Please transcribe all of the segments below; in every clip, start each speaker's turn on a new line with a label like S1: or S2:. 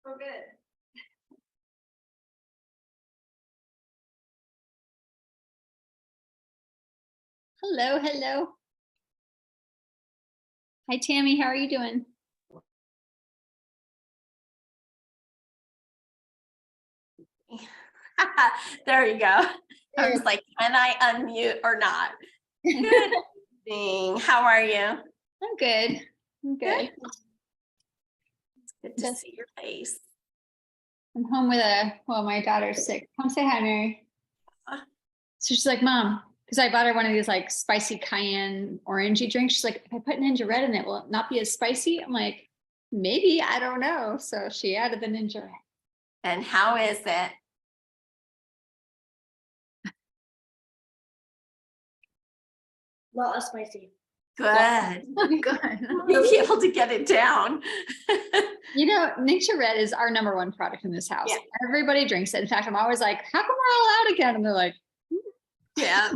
S1: Oh, good.
S2: Hello, hello. Hi, Tammy. How are you doing?
S1: There you go. I was like, can I unmute or not? Good evening. How are you?
S2: I'm good. I'm good.
S1: It's good to see your face.
S2: I'm home with my daughter's sick. Come say hi, Mary. So she's like, Mom, because I bought her one of these like spicy cayenne orangey drinks. She's like, if I put Ninja Red in it, will it not be as spicy? I'm like, maybe, I don't know. So she added the Ninja Red.
S1: And how is it?
S3: Lot of spicy.
S1: Good.
S3: Good.
S1: You'll be able to get it down.
S2: You know, Ninja Red is our number one product in this house.
S1: Yeah.
S2: Everybody drinks it. In fact, I'm always like, how come we're all out again? And they're like,
S1: Yeah.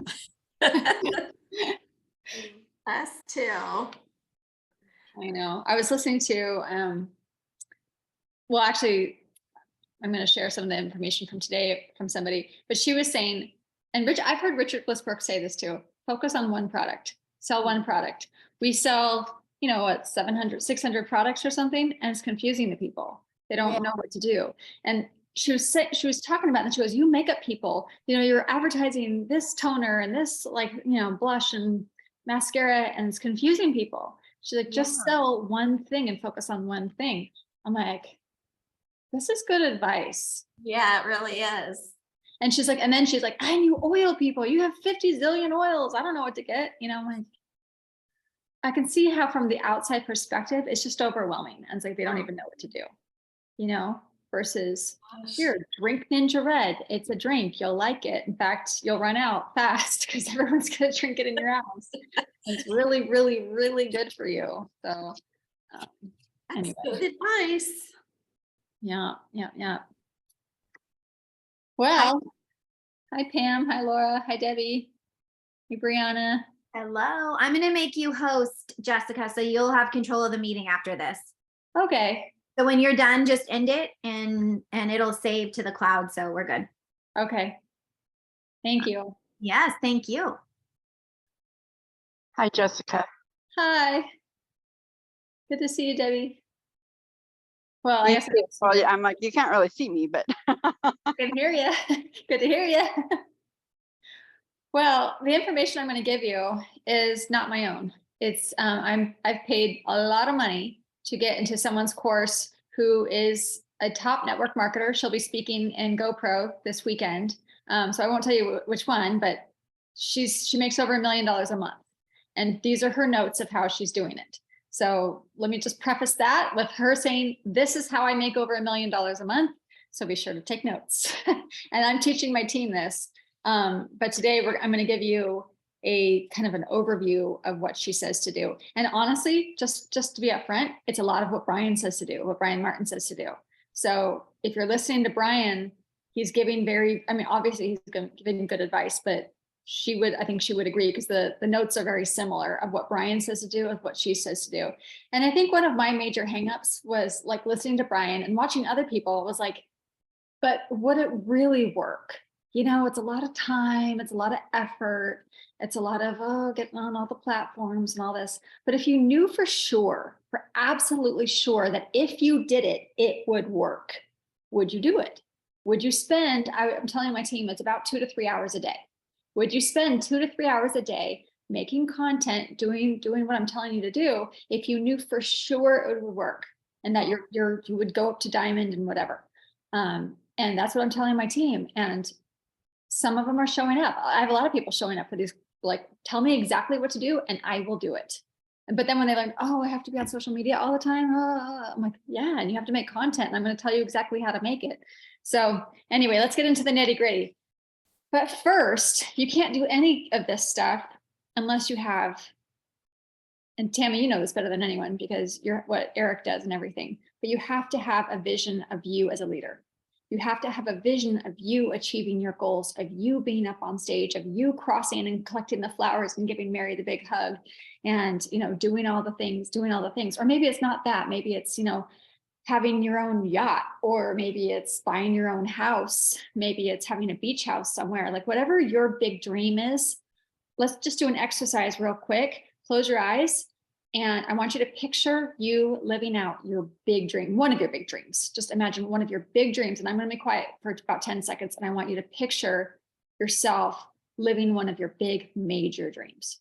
S1: Us too.
S2: I know. I was listening to, well, actually, I'm going to share some of the information from today from somebody, but she was saying, and I've heard Richard Glissbrook say this too, focus on one product, sell one product. We sell, you know, what, 700, 600 products or something, and it's confusing to people. They don't know what to do. And she was talking about that. She goes, you makeup people, you know, you're advertising this toner and this like, you know, blush and mascara, and it's confusing people. She's like, just sell one thing and focus on one thing. I'm like, this is good advice.
S1: Yeah, it really is.
S2: And she's like, and then she's like, and you oil people, you have 50 zillion oils. I don't know what to get. You know, I'm like, I can see how from the outside perspective, it's just overwhelming. And it's like, they don't even know what to do, you know, versus here, drink Ninja Red. It's a drink. You'll like it. In fact, you'll run out fast because everyone's going to drink it in your house. It's really, really, really good for you. So
S1: That's good advice.
S2: Yeah. Well, hi Pam, hi Laura, hi Debbie, hey Brianna.
S3: Hello. I'm going to make you host, Jessica, so you'll have control of the meeting after this.
S2: Okay.
S3: So when you're done, just end it and it'll save to the cloud. So we're good.
S2: Okay. Thank you.
S3: Yes. Thank you.
S4: Hi, Jessica.
S2: Hi. Good to see you, Debbie. Well, I guess
S4: Well, yeah, I'm like, you can't really see me, but
S2: I can hear you. Good to hear you. Well, the information I'm going to give you is not my own. It's I've paid a lot of money to get into someone's course who is a top network marketer. She'll be speaking in GoPro this weekend. So I won't tell you which one, but she makes over $1 million a month. And these are her notes of how she's doing it. So let me just preface that with her saying, this is how I make over $1 million a month. So be sure to take notes. And I'm teaching my team this. But today I'm going to give you a kind of an overview of what she says to do. And honestly, just to be upfront, it's a lot of what Brian says to do, what Brian Martin says to do. So if you're listening to Brian, he's giving obviously he's giving good advice, but I think she would agree because the notes are very similar of what Brian says to do with what she says to do. And I think one of my major hangups was like listening to Brian and watching other people was like, but would it really work? You know, it's a lot of time, it's a lot of effort, it's a lot of getting on all the platforms and all this. But if you knew for absolutely sure that if you did it, it would work, would you do it? Would you spend, I'm telling my team, it's about 2 to 3 hours a day. Would you spend 2 to 3 hours a day making content, doing what I'm telling you to do, if you knew for sure it would work and that you would go up to diamond and whatever? And that's what I'm telling my team. And some of them are showing up. I have a lot of people showing up for these, like, tell me exactly what to do and I will do it. But then when they learn, oh, I have to be on social media all the time. I'm like, yeah, and you have to make content. And I'm going to tell you exactly how to make it. So anyway, let's get into the nitty gritty. But first, you can't do any of this stuff unless you have, and Tammy, you know this better than anyone because you're what Eric does and everything, but you have to have a vision of you as a leader. You have to have a vision of you achieving your goals, of you being up on stage, of you crossing and collecting the flowers and giving Mary the big hug and, you know, doing all the things, or maybe it's not that, maybe it's, you know, having your own yacht, or maybe it's buying your own house. Maybe it's having a beach house somewhere, like whatever your big dream is. Let's just do an exercise real quick. Close your eyes. And I want you to picture you living out your big dream, one of your big dreams. Just imagine one of your big dreams. And I'm going to be quiet for about 10 seconds. And I want you to picture yourself living one of your big major dreams.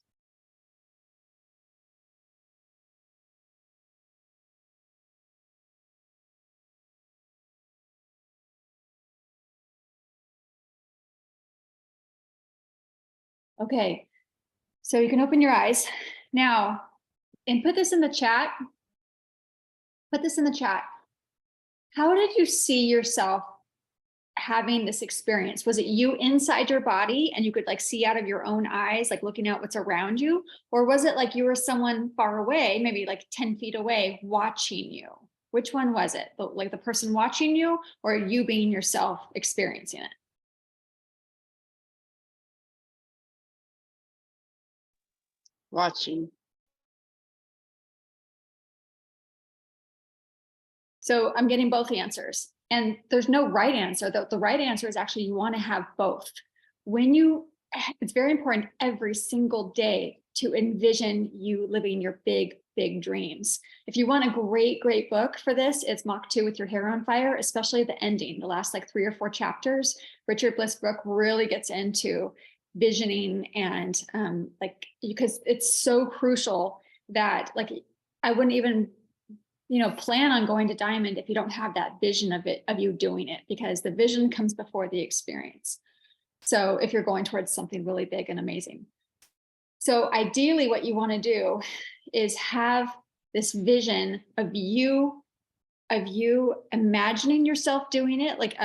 S2: Okay, so you can open your eyes now and put this in the chat. Put this in the chat. How did you see yourself having this experience? Was it you inside your body and you could like see out of your own eyes, like looking out what's around you? Or was it like you were someone far away, maybe like 10 feet away, watching you? Which one was it? Like the person watching you, or you being yourself experiencing it?
S4: Watching.
S2: So I'm getting both answers, and there's no right answer. The right answer is actually you want to have both. It's very important every single day to envision you living your big, big dreams. If you want a great, great book for this, it's Mach 2 with Your Hair on Fire, especially the ending, the last like 3 or 4 chapters. Richard Bliss book really gets into visioning and because it's so crucial that like I wouldn't even plan on going to Diamond if you don't have that vision of you doing it, because the vision comes before the experience. So if you're going towards something really big and amazing. So ideally what you want to do is have this vision of you imagining yourself doing it, like,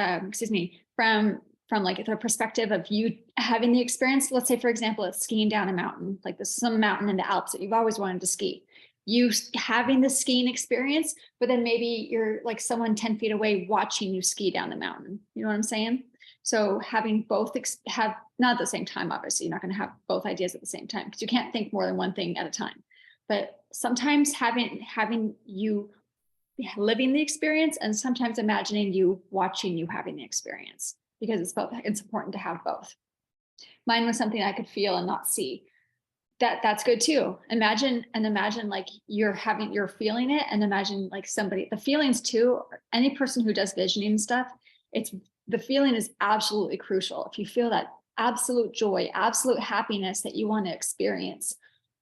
S2: from like the perspective of you having the experience. Let's say, for example, it's skiing down a mountain, like there's some mountain in the Alps that you've always wanted to ski. You having the skiing experience, but then maybe you're like someone 10 feet away watching you ski down the mountain. You know what I'm saying? So having both have not at the same time, obviously, you're not going to have both ideas at the same time because you can't think more than one thing at a time. But sometimes having you living the experience, and sometimes imagining you watching you having the experience, because it's both. It's important to have both. Mine was something I could feel and not see. That's good too. Imagine like you're feeling it, and imagine like the feelings too. Any person who does visioning stuff, the feeling is absolutely crucial. If you feel that absolute joy, absolute happiness that you want to experience,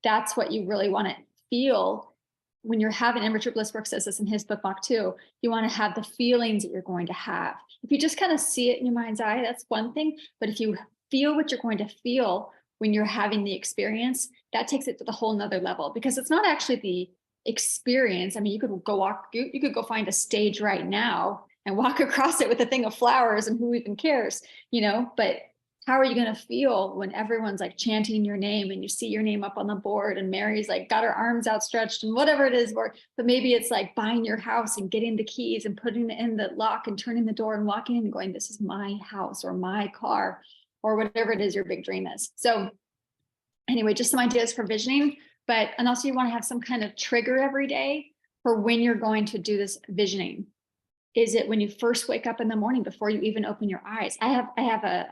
S2: that's what you really want to feel when you're having, and Richard Bliss says this in his book, Mach 2, you want to have the feelings that you're going to have. If you just kind of see it in your mind's eye, that's one thing. But if you feel what you're going to feel when you're having the experience, that takes it to the whole nother level, because it's not actually the experience. I mean, you could go find a stage right now and walk across it with a thing of flowers, and who even cares, but how are you going to feel when everyone's like chanting your name and you see your name up on the board and Mary's like got her arms outstretched and whatever it is, but maybe it's like buying your house and getting the keys and putting it in the lock and turning the door and walking in and going, this is my house or my car or whatever it is your big dream is. So anyway, just some ideas for visioning, and also you want to have some kind of trigger every day for when you're going to do this visioning. Is it when you first wake up in the morning before you even open your eyes? I have a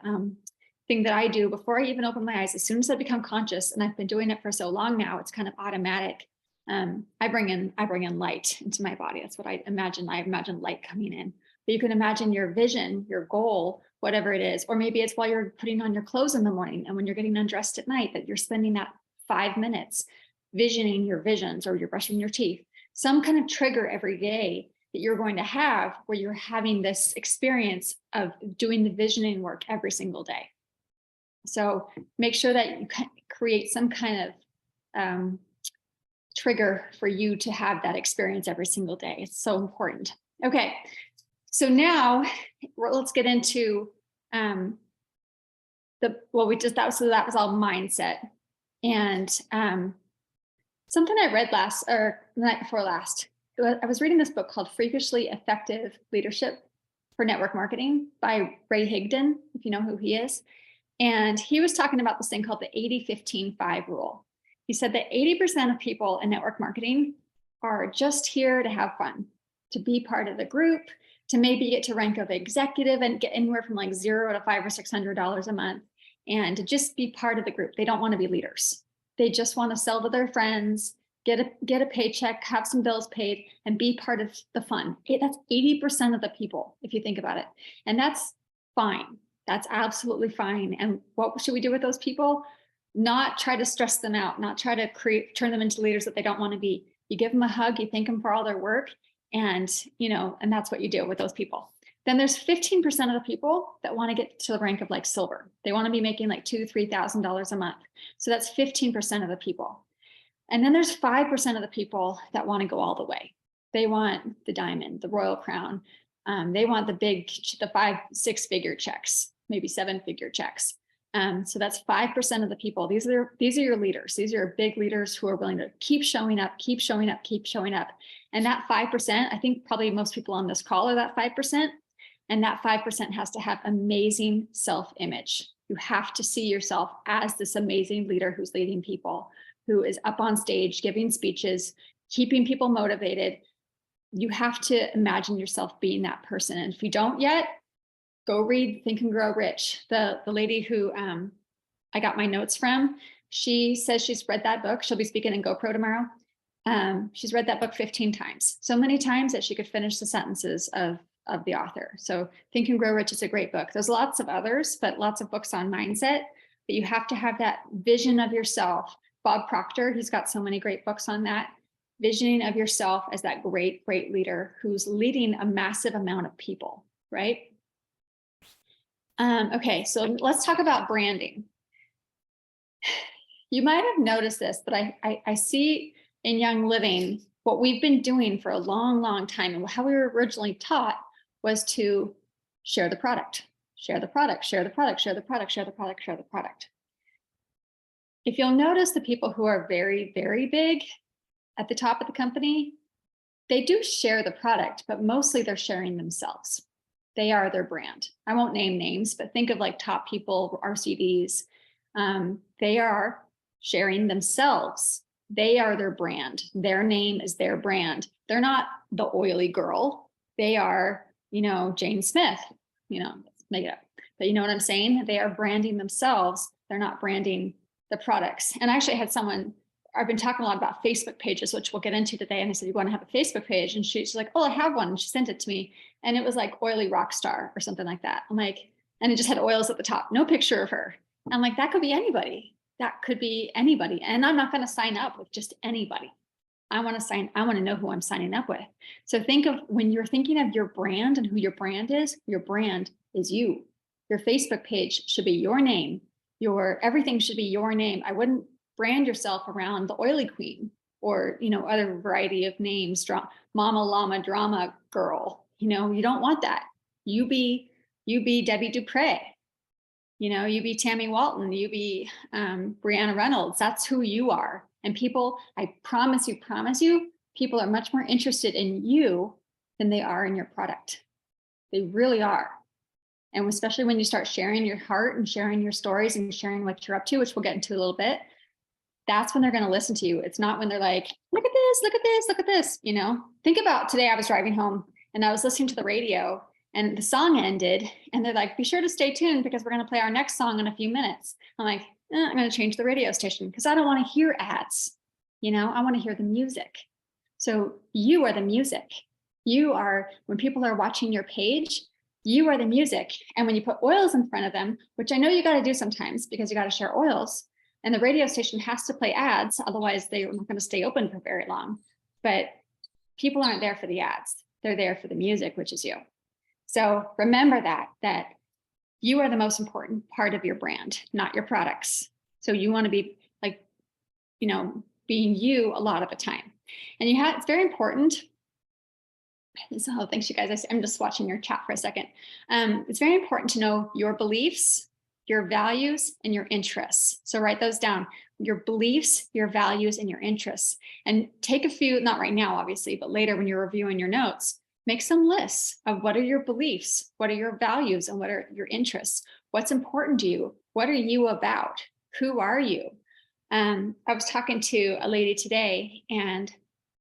S2: thing that I do before I even open my eyes. As soon as I become conscious, and I've been doing it for so long now, it's kind of automatic. I bring in light into my body. That's what I imagine. I imagine light coming in. But you can imagine your vision, your goal, whatever it is, or maybe it's while you're putting on your clothes in the morning and when you're getting undressed at night, that you're spending that 5 minutes visioning your visions, or you're brushing your teeth. Some kind of trigger every day that you're going to have where you're having this experience of doing the visioning work every single day. So make sure that you create some kind of trigger for you to have that experience every single day. It's so important. Okay, so now let's get into that was all mindset. And something I read the night before last, I was reading this book called Freakishly Effective Leadership for Network Marketing by Ray Higdon, if you know who he is. And he was talking about this thing called the 80-15-5 rule. He said that 80% of people in network marketing are just here to have fun. to be part of the group, to maybe get to rank of executive and get anywhere from like $0 to $500 or $600 a month, and to just be part of the group. They don't want to be leaders. They just want to sell to their friends, get a paycheck, have some bills paid, and be part of the fun. That's 80% of the people, if you think about it. And that's fine. That's absolutely fine. And what should we do with those people? Not try to stress them out, not try to turn them into leaders that they don't want to be. You give them a hug, you thank them for all their work, and and that's what you do with those people. Then there's 15% of the people that want to get to the rank of like silver. They want to be making like $2,000 to $3,000 a month. So that's 15% of the people. And then there's 5% of the people that want to go all the way. They want the diamond, the royal crown. They want the 5-6-figure checks, maybe 7-figure checks. So that's 5% of the people. These are your leaders. These are big leaders who are willing to keep showing up, keep showing up, keep showing up. And that 5%, I think probably most people on this call are that 5%. And that 5% has to have amazing self-image. You have to see yourself as this amazing leader who's leading people, who is up on stage, giving speeches, keeping people motivated. You have to imagine yourself being that person. And if you don't yet, go read Think and Grow Rich. The lady who I got my notes from, she says she's read that book. She'll be speaking in GoPro tomorrow. She's read that book 15 times, so many times that she could finish the sentences of the author. So Think and Grow Rich is a great book. There's lots of others, but lots of books on mindset, but you have to have that vision of yourself. Bob Proctor, he's got so many great books on that. Visioning of yourself as that great, great leader who's leading a massive amount of people, right? Okay, so let's talk about branding. You might have noticed this, but I see in Young Living, what we've been doing for a long, long time and how we were originally taught was to share the product, share the product, share the product, share the product, share the product, share the product. If you'll notice the people who are very, very big at the top of the company, they do share the product, but mostly they're sharing themselves. They are their brand. I won't name names, but think of like top people, RCDs. They are sharing themselves. They are their brand. Their name is their brand. They're not the oily girl. They are, Jane Smith, let's make it up. But you know what I'm saying? They are branding themselves. They're not branding the products. And actually I had someone, I've been talking a lot about Facebook pages, which we'll get into today. And I said, you want to have a Facebook page? And she's like, oh, I have one. And she sent it to me. And it was like oily rock star or something like that. I'm like, and it just had oils at the top, no picture of her. I'm like, that could be anybody. That could be anybody. And I'm not going to sign up with just anybody. I want to know who I'm signing up with. So think of when you're thinking of your brand and who your brand is you. Your Facebook page should be your name. Everything should be your name. I wouldn't brand yourself around the oily queen or, other variety of names, mama llama drama girl. You don't want that. You be Debbie Dupre. You be Tammy Walton, you be Brianna Reynolds. That's who you are. And people, I promise you, people are much more interested in you than they are in your product. They really are. And especially when you start sharing your heart and sharing your stories and sharing what you're up to, which we'll get into a little bit, that's when they're going to listen to you. It's not when they're like, look at this, look at this, look at this. Think about today, I was driving home and I was listening to the radio and the song ended and they're like, be sure to stay tuned because we're going to play our next song in a few minutes. I'm like, I'm going to change the radio station because I don't want to hear ads. I want to hear the music. So you are the music. You are, when people are watching your page, you are the music. And when you put oils in front of them, which I know you got to do sometimes because you got to share oils, and the radio station has to play ads, otherwise they're not going to stay open for very long. But people aren't there for the ads. They're there for the music, which is you. So remember that you are the most important part of your brand, not your products. So you want to be like, being you a lot of the time. And it's very important. So thanks you guys. I'm just watching your chat for a second. It's very important to know your beliefs, your values, and your interests. So write those down, your beliefs, your values, and your interests. And take a few, not right now, obviously, but later when you're reviewing your notes, make some lists of what are your beliefs, what are your values, and what are your interests? What's important to you? What are you about? Who are you? I was talking to a lady today, and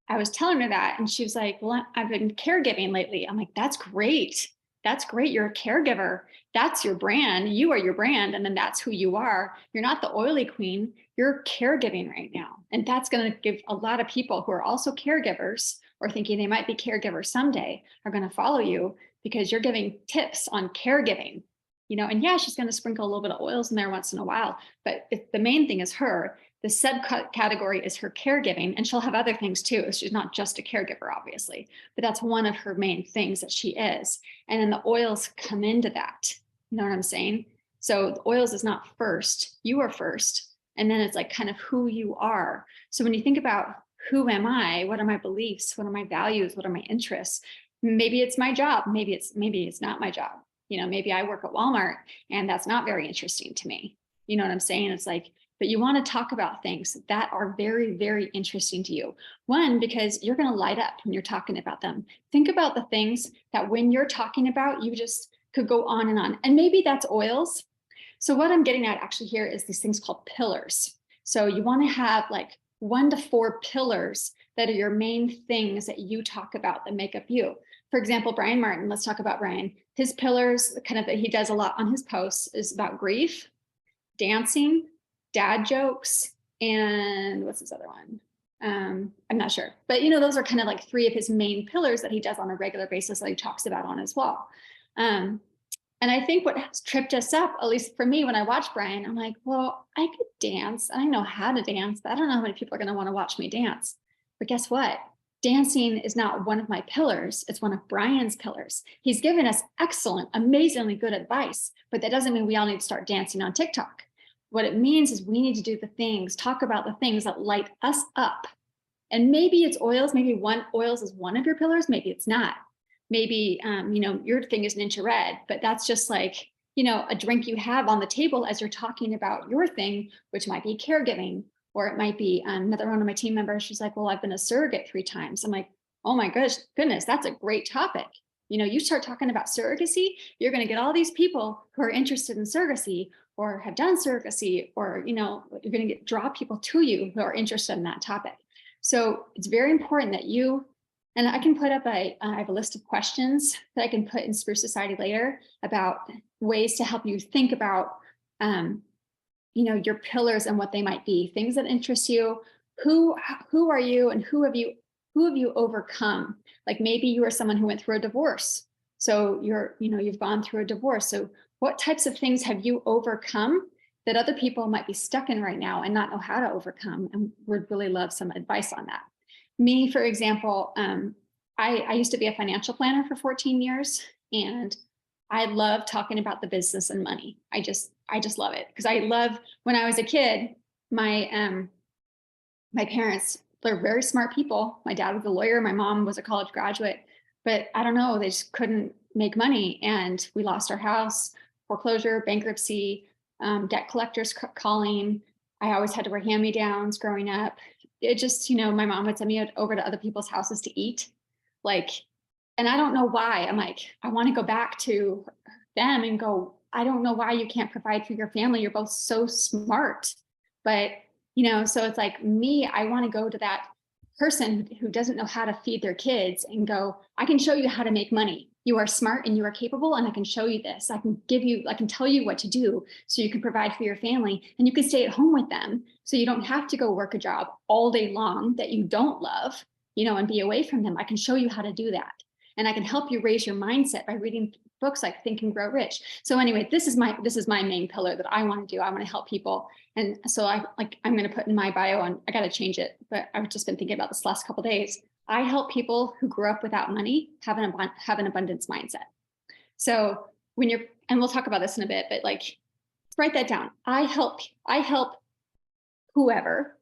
S2: I was telling her that, and she was like, well, I've been caregiving lately. I'm like, that's great. That's great. You're a caregiver. That's your brand. You are your brand. And then that's who you are. You're not the oily queen. You're caregiving right now. And that's going to give a lot of people who are also caregivers or thinking they might be caregivers someday are going to follow you because you're giving tips on caregiving, and yeah, she's going to sprinkle a little bit of oils in there once in a while, but the main thing is her. The subcategory is her caregiving, and she'll have other things too. She's not just a caregiver, obviously, but that's one of her main things that she is. And then the oils come into that. You know what I'm saying? So the oils is not first, you are first. And then it's like kind of who you are. So when you think about who am I, what are my beliefs, what are my values, what are my interests? Maybe it's my job, maybe it's not my job. Maybe I work at Walmart and that's not very interesting to me. You know what I'm saying? It's like, but you want to talk about things that are very, very interesting to you. One, because you're going to light up when you're talking about them. Think about the things that when you're talking about, you just could go on and on. And maybe that's oils. So what I'm getting at actually here is these things called pillars. So you want to have like 1 to 4 pillars that are your main things that you talk about that make up you. For example, Brian Martin, let's talk about Brian. His pillars, kind of that he does a lot on his posts, is about grief, dancing, dad jokes, and what's this other one? I'm not sure, but those are kind of like 3 of his main pillars that he does on a regular basis that he talks about on his wall. And I think what has tripped us up, at least for me, when I watch Brian, I'm like, well, I could dance. I know how to dance, but I don't know how many people are going to want to watch me dance. But guess what? Dancing is not one of my pillars. It's one of Brian's pillars. He's given us excellent, amazingly good advice, but that doesn't mean we all need to start dancing on TikTok. What it means is we need to do the things, talk about the things that light us up. And maybe it's oils, maybe oils is one of your pillars, maybe it's not. Maybe, your thing is Ninja Red, but that's just like, a drink you have on the table as you're talking about your thing, which might be caregiving, or it might be another one of my team members. She's like, well, I've been a surrogate 3 times. I'm like, oh my goodness, that's a great topic. You start talking about surrogacy, you're going to get all these people who are interested in surrogacy or have done surrogacy, or, you're going to draw people to you who are interested in that topic. So it's very important that and I can put up I have a list of questions that I can put in Spruce Society later about ways to help you think about, your pillars and what they might be, things that interest you. Who are you, and who have you overcome? Like maybe you are someone who went through a divorce. So you've gone through a divorce. So what types of things have you overcome that other people might be stuck in right now and not know how to overcome? And would really love some advice on that. Me, for example, I used to be a financial planner for 14 years, and I love talking about the business and money. I just love it because I love, when I was a kid, my parents, they're very smart people. My dad was a lawyer. My mom was a college graduate, but I don't know, they just couldn't make money. And we lost our house, foreclosure, bankruptcy, debt collectors calling. I always had to wear hand-me-downs growing up. It just, my mom would send me over to other people's houses to eat. And I don't know why. I'm like, I want to go back to them and go, I don't know why you can't provide for your family. You're both so smart. But, so it's like me, I want to go to that person who doesn't know how to feed their kids and go, I can show you how to make money. You are smart and you are capable, and I can show you this. I can tell you what to do so you can provide for your family, and you can stay at home with them. So you don't have to go work a job all day long that you don't love, and be away from them. I can show you how to do that. And I can help you raise your mindset by reading books like Think and Grow Rich. So anyway, this is my main pillar that I want to do. I want to help people. And so I'm going to put in my bio, and I got to change it, but I've just been thinking about this last couple of days. I help people who grew up without money have an abundance mindset. So and we'll talk about this in a bit, but write that down. I help whoever.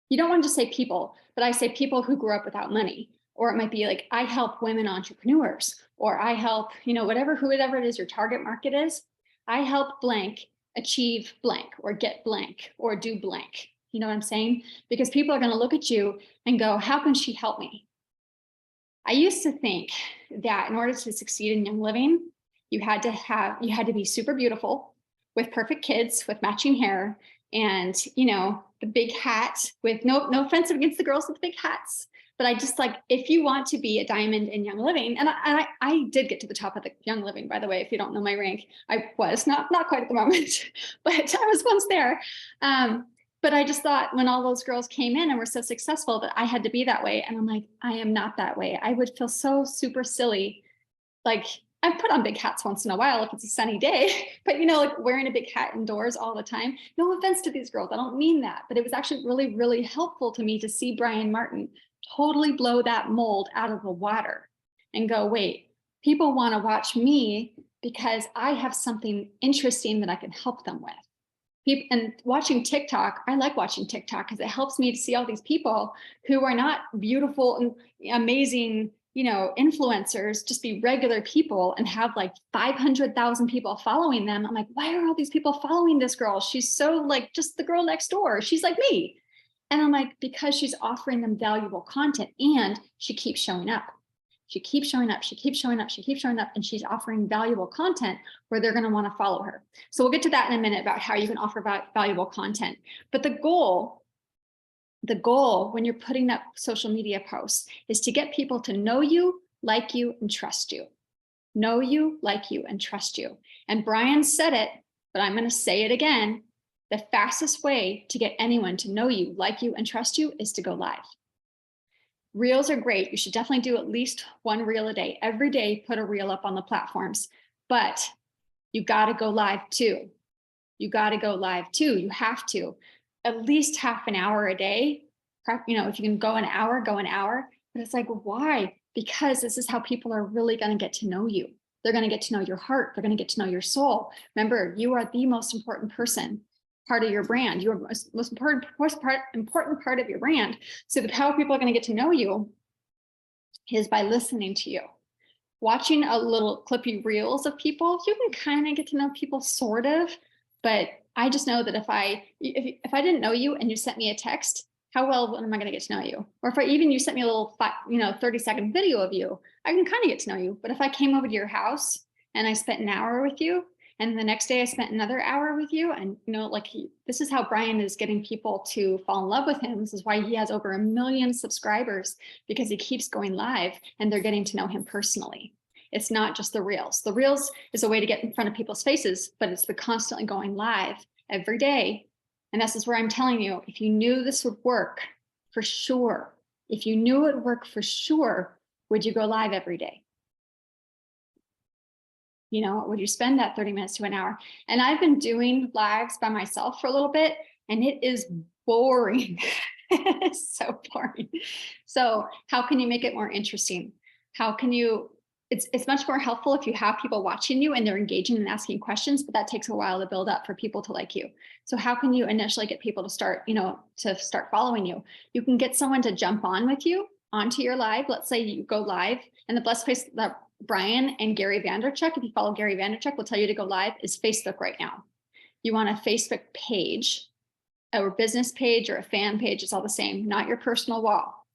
S2: You don't want to just say people, but I say people who grew up without money. Or it might be like, I help women entrepreneurs, or I help, whoever it is your target market is. I help blank achieve blank, or get blank, or do blank. You know what I'm saying? Because people are going to look at you and go, how can she help me? I used to think that in order to succeed in Young Living, you had to be super beautiful with perfect kids, with matching hair, and, the big hat with no offense against the girls with big hats. But I just like, if you want to be a diamond in Young Living, and I did get to the top of the Young Living, by the way, if you don't know my rank, I was not quite at the moment, but I was once there. But I just thought when all those girls came in and were so successful that I had to be that way. And I'm like, I am not that way. I would feel so super silly. Like, I put on big hats once in a while if it's a sunny day, but like wearing a big hat indoors all the time. No offense to these girls, I don't mean that, but it was actually really, really helpful to me to see Brian Martin totally blow that mold out of the water and go, wait, people want to watch me because I have something interesting that I can help them with. And watching TikTok, I like watching TikTok because it helps me to see all these people who are not beautiful and amazing, influencers, just be regular people and have like 500,000 people following them. I'm like, why are all these people following this girl? She's so like just the girl next door. She's like me. And I'm like, because she's offering them valuable content and she keeps showing up. She keeps showing up, she keeps showing up, she keeps showing up, and she's offering valuable content where they're going to want to follow her. So we'll get to that in a minute about how you can offer valuable content. But the goal when you're putting up social media posts is to get people to know you, like you, and trust you. Know you, like you, and trust you. And Brian said it, but I'm going to say it again. The fastest way to get anyone to know you, like you, and trust you is to go live. Reels are great. You should definitely do at least one reel a day. Every day, put a reel up on the platforms, but you got to go live too. You got to go live too. You have to at least half an hour a day. If you can go an hour, go an hour. But it's like, why? Because this is how people are really going to get to know you. They're going to get to know your heart. They're going to get to know your soul. Remember, you are the most important part of your brand. You're most important part of your brand. So how people are going to get to know you is by listening to you. Watching a little clippy reels of people, you can kind of get to know people sort of, but I just know that if I didn't know you and you sent me a text, how well am I going to get to know you? Or if you sent me a little 30-second video of you, I can kind of get to know you. But if I came over to your house and I spent an hour with you, and the next day I spent another hour with you, and this is how Brian is getting people to fall in love with him. This is why he has over 1 million subscribers, because he keeps going live and they're getting to know him personally. It's not just the reels. The reels is a way to get in front of people's faces, but it's the constantly going live every day. And this is where I'm telling you, if you knew this would work for sure, if you knew it would work for sure, would you go live every day? Would you spend that 30 minutes to an hour? And I've been doing lives by myself for a little bit, and it is boring. It's so boring. So how can you make it more interesting? How can you, it's much more helpful if you have people watching you and they're engaging and asking questions, but that takes a while to build up for people to like you. So how can you initially get people to start following you? You can get someone to jump on with you onto your live. Let's say you go live, and the best place that Brian and Gary Vaynerchuk, if you follow Gary Vaynerchuk, will tell you to go live is Facebook right now. You want a Facebook page or business page or a fan page. It's all the same, not your personal wall,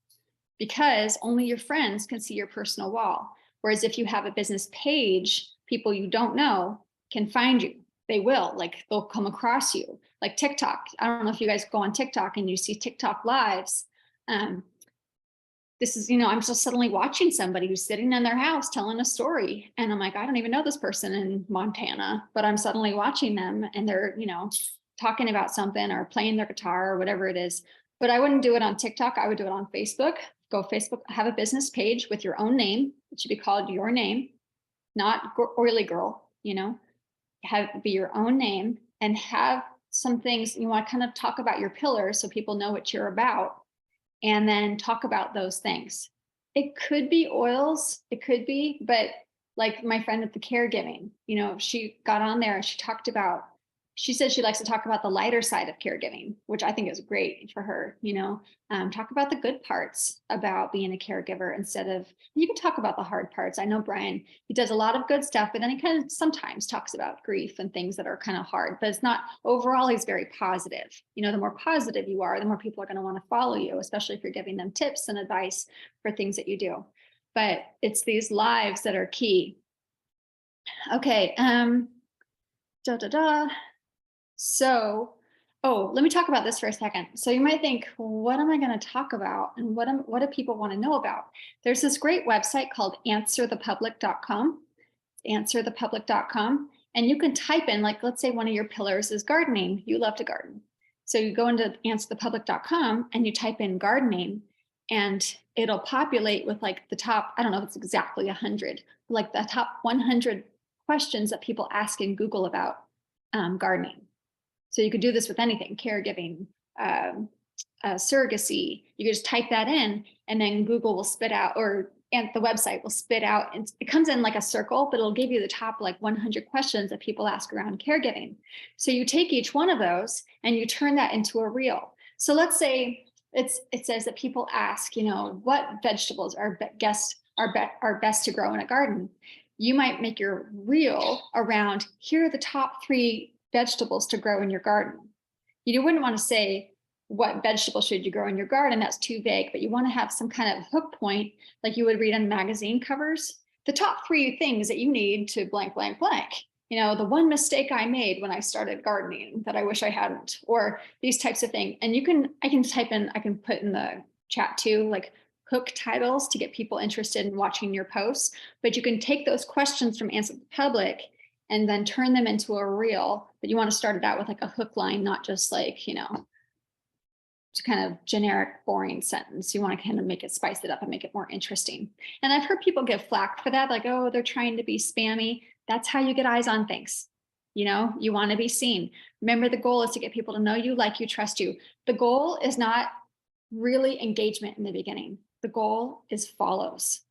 S2: because only your friends can see your personal wall. Whereas if you have a business page, people you don't know can find you. They will, they'll come across you. Like TikTok. I don't know if you guys go on TikTok and you see TikTok lives. This is, I'm just suddenly watching somebody who's sitting in their house telling a story. And I'm like, I don't even know this person in Montana, but I'm suddenly watching them and they're, talking about something or playing their guitar or whatever it is. But I wouldn't do it on TikTok. I would do it on Facebook. Go Facebook, have a business page with your own name. It should be called your name, not Oily Girl, be your own name and have some things you want to kind of talk about your pillars so people know what you're about. And then talk about those things. It could be oils, it could be, but like my friend at the caregiving, she got on there and she said she likes to talk about the lighter side of caregiving, which I think is great for her, talk about the good parts about being a caregiver instead of, you can talk about the hard parts. I know Brian, he does a lot of good stuff, but then he kind of sometimes talks about grief and things that are kind of hard, but it's not, overall, he's very positive. The more positive you are, the more people are going to want to follow you, especially if you're giving them tips and advice for things that you do. But it's these lives that are key. Okay. So, Oh, let me talk about this for a second. So you might think, what am I going to talk about? And what do people want to know about? There's this great website called answerthepublic.com, answerthepublic.com. And you can type in, like, let's say one of your pillars is gardening. You love to garden. So you go into answerthepublic.com and you type in gardening, and it'll populate with like the top, I don't know if it's exactly 100, like the top 100 questions that people ask in Google about gardening. So you could do this with anything, caregiving, surrogacy. You could just type that in, and then Google will spit out, and the website will spit out, and it comes in like a circle, but it'll give you the top like 100 questions that people ask around caregiving. So you take each one of those and you turn that into a reel. So let's say it says that people ask, what vegetables are best to grow in a garden. You might make your reel around, here are the top 3 vegetables to grow in your garden. You wouldn't want to say, what vegetable should you grow in your garden? That's too vague, but you want to have some kind of hook point, like you would read on magazine covers. The top 3 things that you need to blank, blank, blank. The one mistake I made when I started gardening that I wish I hadn't, or these types of things. And I can put in the chat too, like hook titles to get people interested in watching your posts, but you can take those questions from Answer the Public and then turn them into a reel. But you want to start it out with like a hook line, not just like, kind of generic, boring sentence. You want to kind of spice it up and make it more interesting. And I've heard people give flack for that, like, oh, they're trying to be spammy. That's how you get eyes on things. You want to be seen. Remember, the goal is to get people to know you, like you, trust you. The goal is not really engagement in the beginning. The goal is follows.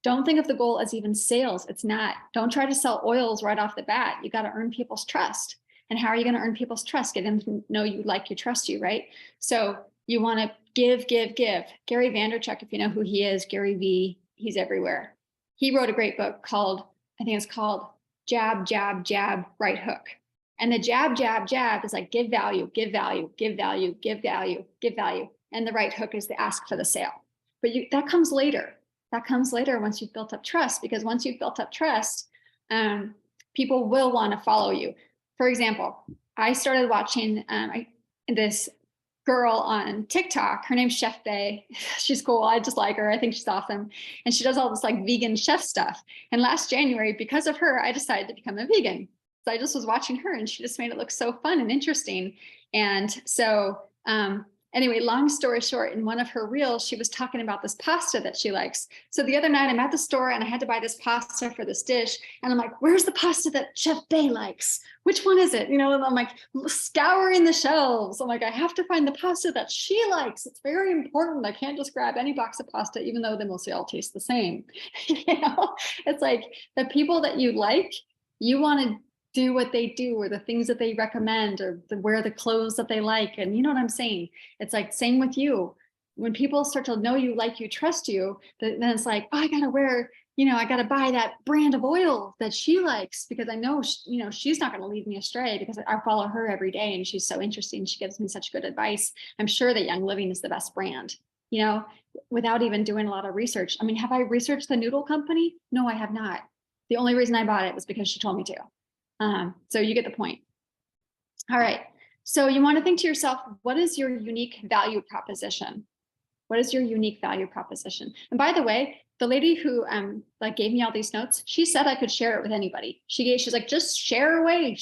S2: Don't think of the goal as even sales. It's not. Don't try to sell oils right off the bat. You got to earn people's trust. And how are you going to earn people's trust? Get them to know you, like you, trust you, right? So you want to give, give, give. Gary Vaynerchuk, if you know who he is, Gary V, he's everywhere. He wrote a great book called, I think it's called Jab, Jab, Jab, Right Hook. And the jab, jab, jab is like give value, give value, give value, give value, give value. And the right hook is the ask for the sale. But that comes later. That comes later once you've built up trust, because once you've built up trust, people will want to follow you. For example, I started watching this girl on TikTok. Her name's Chef Bay. She's cool. I just like her. I think she's awesome. And she does all this like vegan chef stuff. And last January, because of her, I decided to become a vegan. So I just was watching her, and she just made it look so fun and interesting. And so anyway, long story short, in one of her reels, she was talking about this pasta that she likes. So the other night I'm at the store and I had to buy this pasta for this dish. And I'm like, where's the pasta that Chef Bay likes? Which one is it? And I'm like scouring the shelves. I'm like, I have to find the pasta that she likes. It's very important. I can't just grab any box of pasta, even though they mostly all taste the same. It's like the people that you like, you want to do what they do, or the things that they recommend, or wear the clothes that they like. And you know what I'm saying? It's like same with you. When people start to know you, like you, trust you, then it's like, oh, I gotta wear, I gotta buy that brand of oil that she likes, because I know, she's not gonna lead me astray, because I follow her every day and she's so interesting. She gives me such good advice. I'm sure that Young Living is the best brand, without even doing a lot of research. I mean, have I researched the noodle company? No, I have not. The only reason I bought it was because she told me to. So you get the point. All right. So you want to think to yourself, what is your unique value proposition? What is your unique value proposition? And by the way, the lady who gave me all these notes, she said I could share it with anybody. She's like, just share away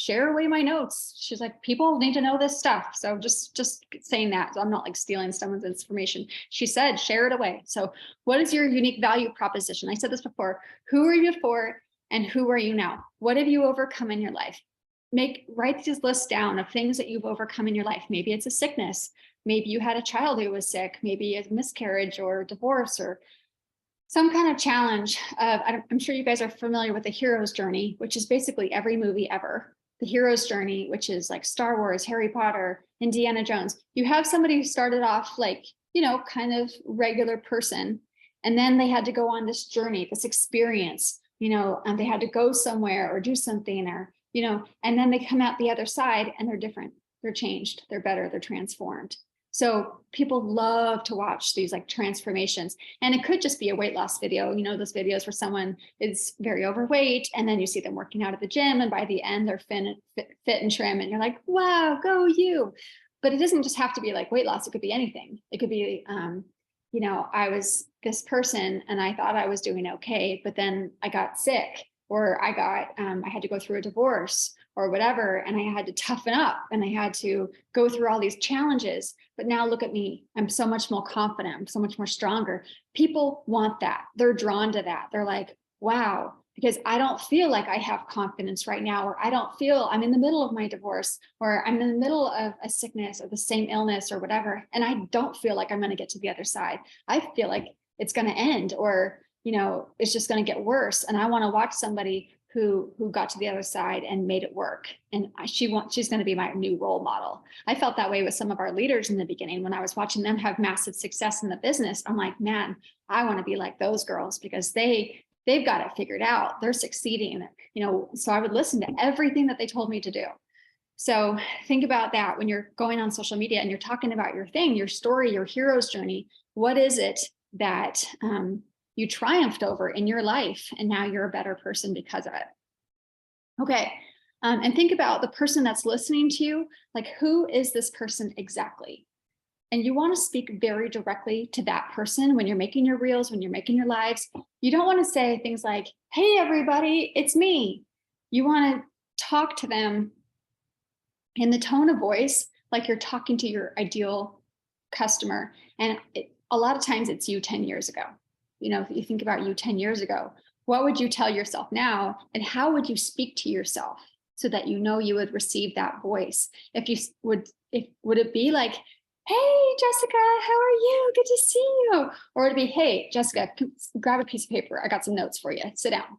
S2: my notes. She's like, people need to know this stuff. So just saying that. So I'm not like stealing someone's information. She said, share it away. So what is your unique value proposition? I said this before. Who are you for? And who are you now? What have you overcome in your life? Write these lists down of things that you've overcome in your life. Maybe it's a sickness. Maybe you had a child who was sick. Maybe a miscarriage or divorce, or some kind of challenge. I'm sure you guys are familiar with the hero's journey, which is basically every movie ever. The hero's journey, which is like Star Wars, Harry Potter, Indiana Jones. You have somebody who started off like, kind of regular person. And then they had to go on this journey, this experience. And they had to go somewhere or do something, or, and then they come out the other side and they're different. They're changed. They're better. They're transformed. So people love to watch these like transformations, and it could just be a weight loss video. You know, those videos where someone is very overweight and then you see them working out at the gym, and by the end they're fit and trim, and you're like, wow, go you. But it doesn't just have to be like weight loss. It could be anything. It could be, you know, I was this person and I thought I was doing okay, but then I got sick, or I had to go through a divorce or whatever, and I had to toughen up and I had to go through all these challenges. But now look at me, I'm so much more confident, I'm so much more stronger. People want that. They're drawn to that. They're like, wow, because I don't feel like I have confidence right now, or I don't feel, I'm in the middle of my divorce, or I'm in the middle of a sickness or the same illness or whatever, and I don't feel like I'm going to get to the other side. I feel like it's going to end, or, you know, it's just going to get worse. And I want to watch somebody who got to the other side and made it work. And she's going to be my new role model. I felt that way with some of our leaders in the beginning when I was watching them have massive success in the business. I'm like, man, I want to be like those girls, because they've got it figured out. They're succeeding, you know, so I would listen to everything that they told me to do. So think about that when you're going on social media and you're talking about your thing, your story, your hero's journey. What is it that you triumphed over in your life, and now you're a better person because of it? Okay. And think about the person that's listening to you. Like, who is this person exactly? And you want to speak very directly to that person when you're making your reels, when you're making your lives. You don't want to say things like, hey, everybody, it's me. You want to talk to them in the tone of voice like you're talking to your ideal customer. And a lot of times it's you 10 years ago. You know, if you think about you 10 years ago, what would you tell yourself now? And how would you speak to yourself so that you know you would receive that voice? Would it be like, hey, Jessica, how are you? Good to see you. Or it'd be, hey, Jessica, grab a piece of paper. I got some notes for you. Sit down.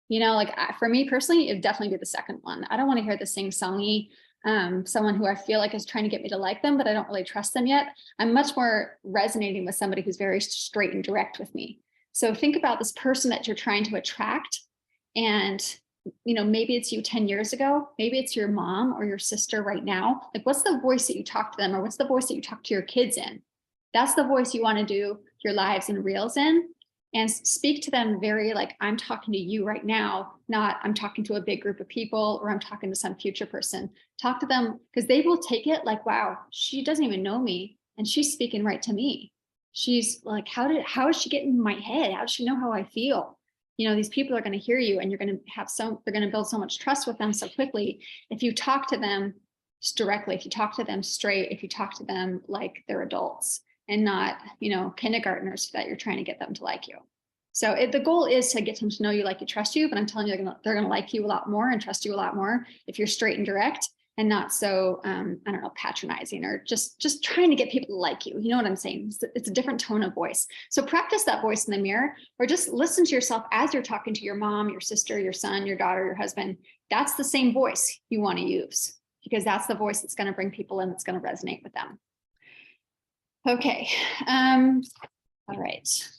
S2: You know, like for me personally, it'd definitely be the second one. I don't want to hear the sing-songy, someone who I feel like is trying to get me to like them, but I don't really trust them yet. I'm much more resonating with somebody who's very straight and direct with me. So think about this person that you're trying to attract, and, you know, maybe it's you 10 years ago, maybe it's your mom or your sister right now. Like, what's the voice that you talk to them, or what's the voice that you talk to your kids in? That's the voice you want to do your lives and reels in, and speak to them very like, I'm talking to you right now, not I'm talking to a big group of people, or I'm talking to some future person. Talk to them, because they will take it like, wow, she doesn't even know me, and she's speaking right to me. She's like, how is she getting in my head? How does she know how I feel? You know, these people are going to hear you, and you're going to have they're going to build so much trust with them so quickly. If you talk to them directly, if you talk to them straight, if you talk to them like they're adults and not, you know, kindergartners that you're trying to get them to like you. So the goal is to get them to know you, like you, trust you, but I'm telling you, they're going to like you a lot more and trust you a lot more if you're straight and direct, and not so, I don't know, patronizing, or just trying to get people to like you. You know what I'm saying? It's a different tone of voice. So practice that voice in the mirror, or just listen to yourself as you're talking to your mom, your sister, your son, your daughter, your husband. That's the same voice you want to use, because that's the voice that's going to bring people in, that's going to resonate with them. Okay. All right.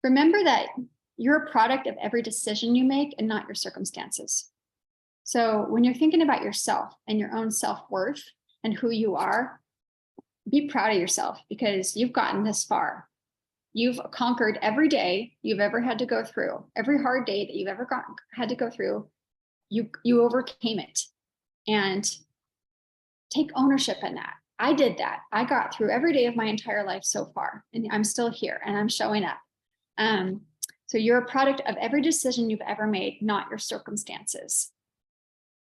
S2: Remember that you're a product of every decision you make and not your circumstances. So when you're thinking about yourself and your own self-worth and who you are, be proud of yourself, because you've gotten this far. You've conquered every day you've ever had to go through, every hard day that you've ever had to go through. You overcame it, and take ownership in that. I did that. I got through every day of my entire life so far, and I'm still here, and I'm showing up. So you're a product of every decision you've ever made, not your circumstances.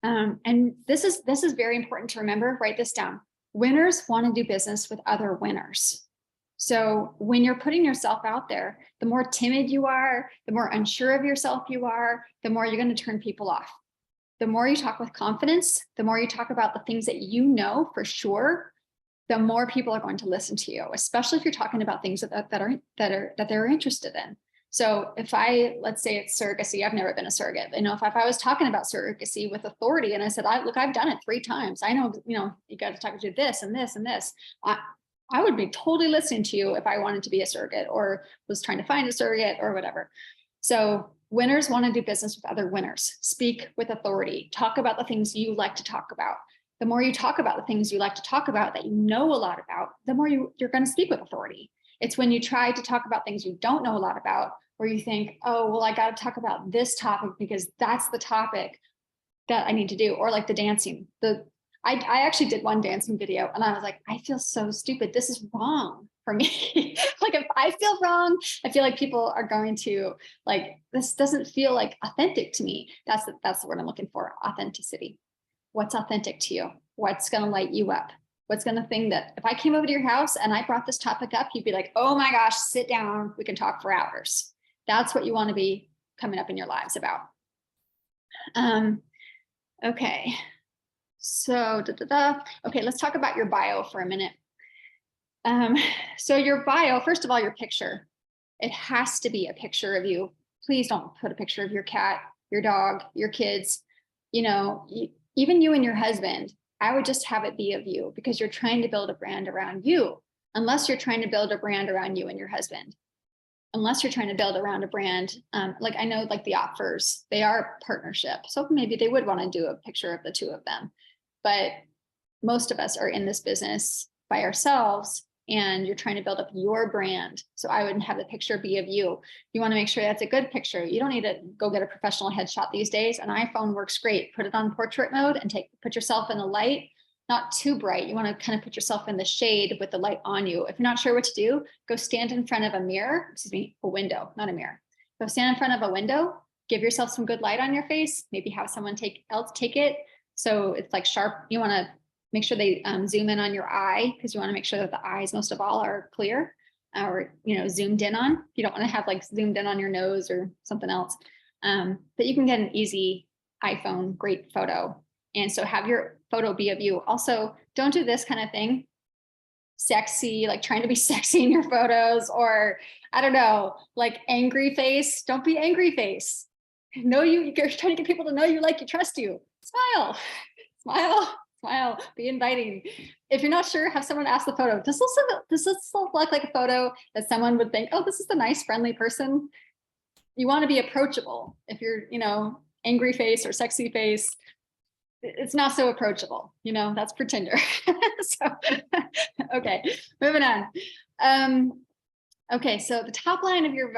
S2: And this is very important to remember. Write this down. Winners want to do business with other winners. So when you're putting yourself out there, the more timid you are, the more unsure of yourself you are, the more you're going to turn people off. The more you talk with confidence, the more you talk about the things that you know for sure, the more people are going to listen to you, especially if you're talking about things that they're interested in. So if let's say it's surrogacy, I've never been a surrogate. You know, if I was talking about surrogacy with authority and I said, look, I've done it 3 times. I know, you know, you got to talk to this and this and this. I would be totally listening to you if I wanted to be a surrogate or was trying to find a surrogate or whatever. So Winners want to do business with other winners. Speak with authority. Talk about the things you like to talk about. The more you talk about the things you like to talk about that you know a lot about, the more you're going to speak with authority. It's when you try to talk about things you don't know a lot about, where you think, oh, well, I got to talk about this topic because that's the topic that I need to do. Or like the dancing. I actually did one dancing video and I was like, I feel so stupid. This is wrong for me. Like if I feel wrong, I feel like people are going to like, this doesn't feel like authentic to me. That's the word I'm looking for, authenticity. What's authentic to you? What's going to light you up? What's going to thing that if I came over to your house and I brought this topic up, you'd be like, oh my gosh, sit down. We can talk for hours. That's what you want to be coming up in your lives about. Okay. So, okay, let's talk about your bio for a minute. So your bio, first of all, your picture, it has to be a picture of you. Please don't put a picture of your cat, your dog, your kids, you know, even you and your husband. I would just have it be of you because you're trying to build a brand around you, unless you're trying to build a brand around you and your husband. Unless you're trying to build around a brand, like I know like the Opfers, they are partnership. So maybe they would want to do a picture of the two of them. But most of us are in this business by ourselves and you're trying to build up your brand. So I wouldn't have the picture be of you. You want to make sure that's a good picture. You don't need to go get a professional headshot these days. An iPhone works great. Put it on portrait mode and put yourself in the light, not too bright. You want to kind of put yourself in the shade with the light on you. If you're not sure what to do, go stand in front of a mirror, a window, not a mirror. Go stand in front of a window, give yourself some good light on your face, maybe have someone else take it. So it's like sharp. You want to make sure they zoom in on your eye because you want to make sure that the eyes, most of all, are clear or, you know, zoomed in on. You don't want to have like zoomed in on your nose or something else. But you can get an easy iPhone, great photo. And so have your photo be of you. Also, don't do this kind of thing. Sexy, like trying to be sexy in your photos or I don't know, like angry face. Don't be angry face. You're trying to get people to know you, like you, trust you. Smile, smile, smile, be inviting. If you're not sure, have someone ask the photo. Does this look like a photo that someone would think, oh, this is a nice, friendly person? You want to be approachable. If you're, you know, angry face or sexy face, it's not so approachable, you know, that's for Tinder. So, okay, moving on. Okay, so the top line of your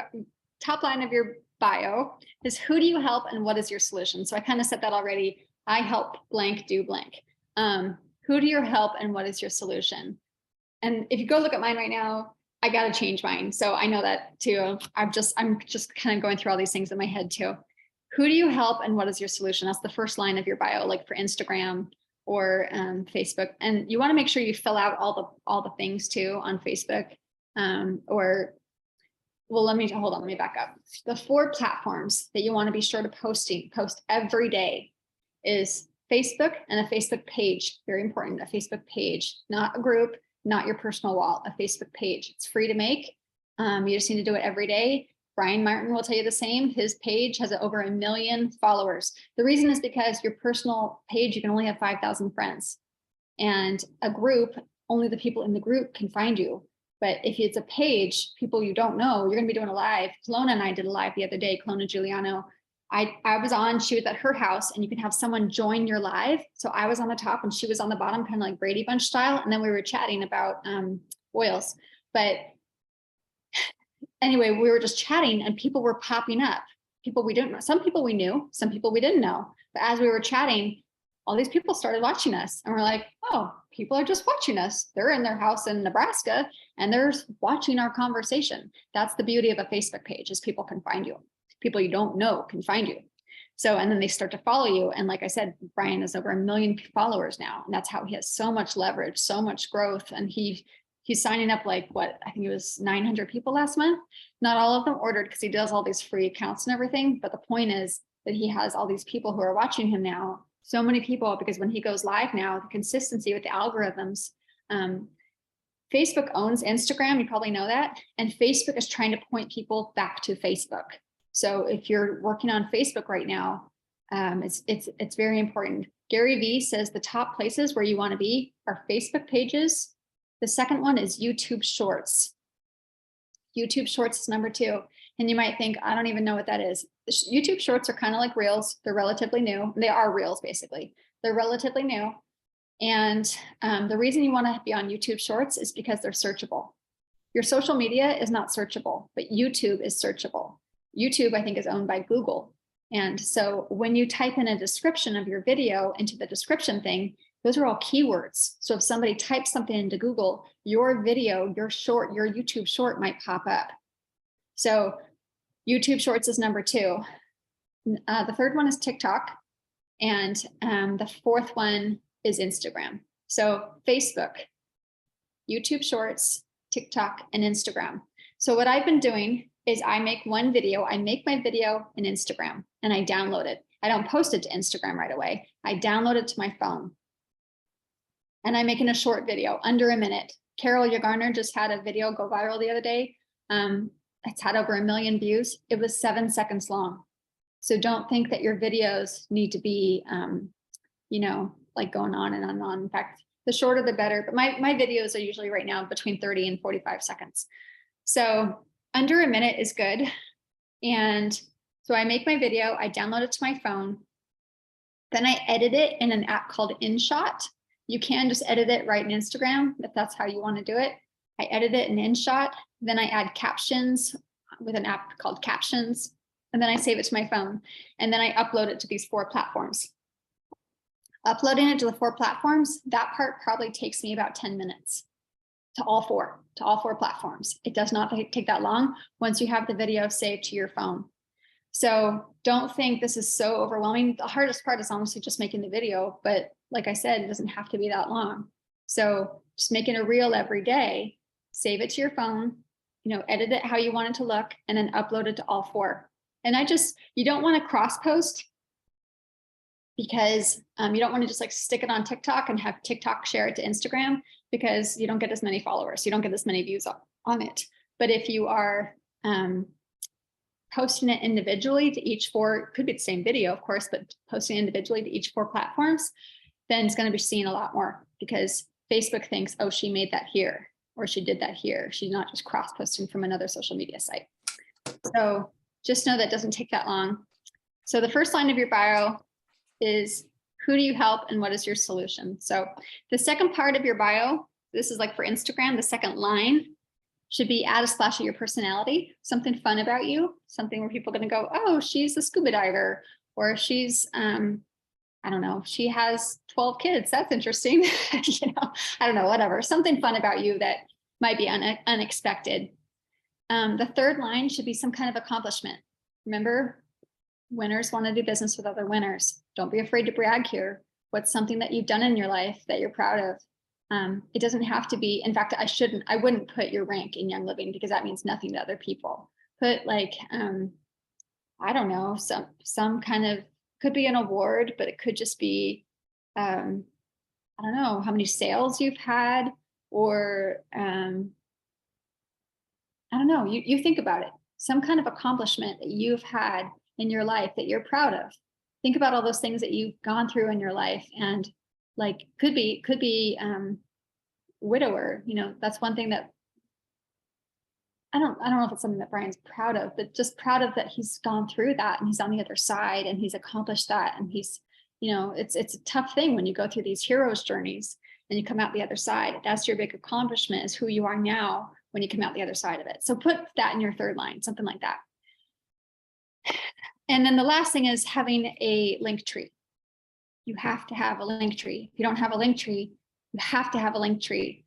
S2: bio is who do you help and what is your solution? So I kind of said that already. I help blank do blank. Who do you help and what is your solution? And if you go look at mine right now, I got to change mine. So I know that too. I'm just kind of going through all these things in my head too. Who do you help and what is your solution? That's the first line of your bio, like for Instagram or Facebook. And you want to make sure you fill out all the things too on Facebook. Well, let me back up. The 4 platforms that you want to be sure to post every day is Facebook and a Facebook page. Very important, a Facebook page, not a group, not your personal wall, a Facebook page. It's free to make. You just need to do it every day. Brian Martin will tell you the same. His page has over 1 million followers. The reason is because your personal page, you can only have 5,000 friends. And a group, only the people in the group can find you. But if it's a page, people you don't know, you're gonna be doing a live. Kelowna and I did a live the other day, Kelowna Giuliano. I was on, she was at her house and you can have someone join your live. So I was on the top and she was on the bottom, kind of like Brady Bunch style. And then we were chatting about oils. But anyway, we were just chatting and people were popping up. People we didn't know. Some people we knew, some people we didn't know. But as we were chatting, all these people started watching us and we're like, oh, people are just watching us. They're in their house in Nebraska and they're watching our conversation. That's the beauty of a Facebook page is people can find you. People you don't know can find you. So, and then they start to follow you. And like I said, Brian has over 1 million followers now. And that's how he has so much leverage, so much growth. And he's signing up like what, I think it was 900 people last month. Not all of them ordered because he does all these free accounts and everything. But the point is that he has all these people who are watching him now. So many people, because when he goes live now, the consistency with the algorithms, Facebook owns Instagram, you probably know that. And Facebook is trying to point people back to Facebook. So if you're working on Facebook right now, it's very important. Gary Vee says the top places where you want to be are Facebook pages. The second one is YouTube Shorts. YouTube Shorts is number 2. And you might think, I don't even know what that is. YouTube shorts are kind of like reels. They're relatively new. They are reels, basically. They're relatively new. And the reason you want to be on YouTube shorts is because they're searchable. Your social media is not searchable, but YouTube is searchable. YouTube, I think, is owned by Google. And so when you type in a description of your video into the description thing, those are all keywords. So if somebody types something into Google, your video, your short, your YouTube short might pop up. So YouTube shorts is number 2. The third one is TikTok. And the fourth one is Instagram. So Facebook, YouTube shorts, TikTok, and Instagram. So what I've been doing is I make one video, I make my video in Instagram and I download it. I don't post it to Instagram right away. I download it to my phone. And I'm making a short video under a minute. Carol Yagarner just had a video go viral the other day. It's had over 1 million views. It was 7 seconds long. So don't think that your videos need to be, you know, like going on and on and on. In fact, the shorter the better, but my videos are usually right now between 30 and 45 seconds. So under a minute is good. And so I make my video, I download it to my phone. Then I edit it in an app called InShot. You can just edit it right in Instagram if that's how you want to do it. I edit it in InShot. Then I add captions with an app called Captions. And then I save it to my phone. And then I upload it to these 4 platforms. Uploading it to the 4 platforms, that part probably takes me about 10 minutes to all 4 platforms. It does not take that long once you have the video saved to your phone. So don't think this is so overwhelming. The hardest part is honestly just making the video, but like I said, it doesn't have to be that long. So just making a reel every day, save it to your phone, you know, edit it how you want it to look, and then upload it to all 4. And you don't want to cross post because you don't want to just like stick it on TikTok and have TikTok share it to Instagram because you don't get as many followers. You don't get as many views on it. But if you are posting it individually to each 4, could be the same video, of course, but posting individually to each 4 platforms, then it's going to be seen a lot more because Facebook thinks, oh, she made that here, or she did that here. She's not just cross posting from another social media site. So just know that doesn't take that long. So the first line of your bio is who do you help and what is your solution? So the second part of your bio, this is like for Instagram, the second line should be add a splash of your personality, something fun about you, something where people are going to go, oh, she's a scuba diver, or she's, I don't know, she has 12 kids. That's interesting. You know, I don't know, whatever, something fun about you that might be unexpected. The third line should be some kind of accomplishment. Remember, winners want to do business with other winners. Don't be afraid to brag here. What's something that you've done in your life that you're proud of? It doesn't have to be, in fact, I wouldn't put your rank in Young Living because that means nothing to other people. Put like, I don't know, some kind of, could be an award, but it could just be, I don't know, how many sales you've had, or I don't know, you think about it, some kind of accomplishment that you've had in your life that you're proud of. Think about all those things that you've gone through in your life, and like could be widower, you know, that's one thing that I don't know if it's something that Brian's proud of, but just proud of that he's gone through that and he's on the other side and he's accomplished that. And he's, you know, it's a tough thing when you go through these heroes journeys and you come out the other side. That's your big accomplishment, is who you are now when you come out the other side of it. So put that in your third line, something like that. And then the last thing is having a link tree. You have to have a link tree. If you don't have a link tree, you have to have a link tree.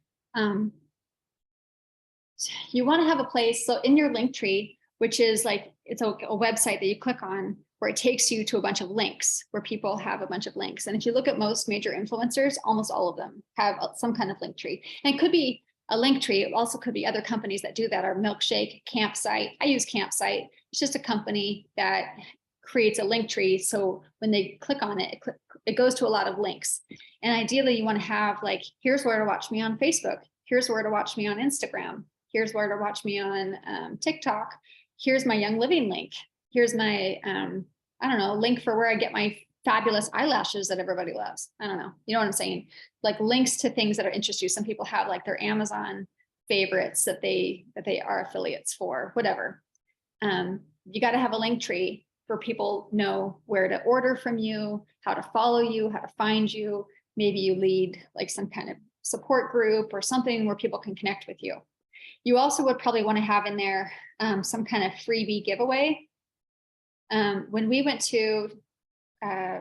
S2: You want to have a place, so in your link tree, which is like, it's a website that you click on where it takes you to a bunch of links, where people have a bunch of links. And if you look at most major influencers, almost all of them have some kind of link tree. And it could be a link tree. It also could be other companies that do that, or Milkshake, Campsite. I use Campsite. It's just a company that creates a link tree. So when they click on it, it goes to a lot of links. And ideally you want to have like, here's where to watch me on Facebook. Here's where to watch me on Instagram. Here's where to watch me on TikTok. Here's my Young Living link. Here's my, I don't know, link for where I get my fabulous eyelashes that everybody loves. I don't know. You know what I'm saying? Like links to things that are interest you. Some people have like their Amazon favorites that they are affiliates for, whatever. You got to have a link tree. for people know where to order from you, how to follow you, how to find you. Maybe you lead like some kind of support group or something where people can connect with you. You also would probably want to have in there some kind of freebie giveaway. When we went to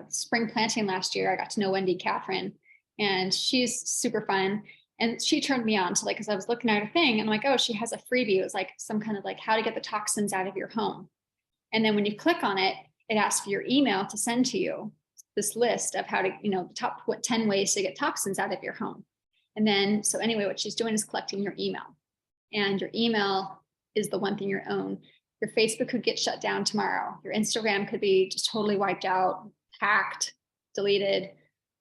S2: spring planting last year, I got to know Wendy Catherine, and she's super fun. And she turned me on to like, because I was looking at her thing and I'm like, oh, she has a freebie. It was like some kind of like how to get the toxins out of your home. And then when you click on it, it asks for your email to send to you this list of how to, the top 10 ways to get toxins out of your home. And then, so anyway, what she's doing is collecting your email, and your email is the one thing you own. Your Facebook could get shut down tomorrow. Your Instagram could be just totally wiped out, hacked, deleted.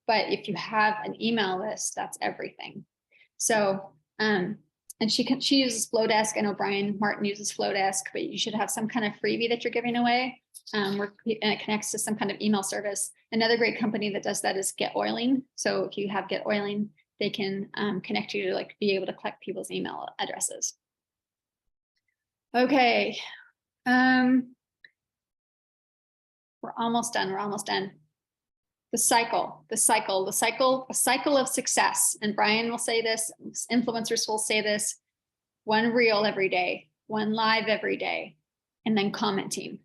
S2: But if you have an email list, that's everything. So, and she uses Flowdesk. I know Brian Martin uses Flowdesk, but you should have some kind of freebie that you're giving away. And it connects to some kind of email service. Another great company that does that is Get Oiling. So if you have Get Oiling, they can connect you to like be able to collect people's email addresses. Okay. We're almost done. We're almost done. A cycle of success. And Brian will say this, influencers will say this: one reel every day, one live every day, and then commenting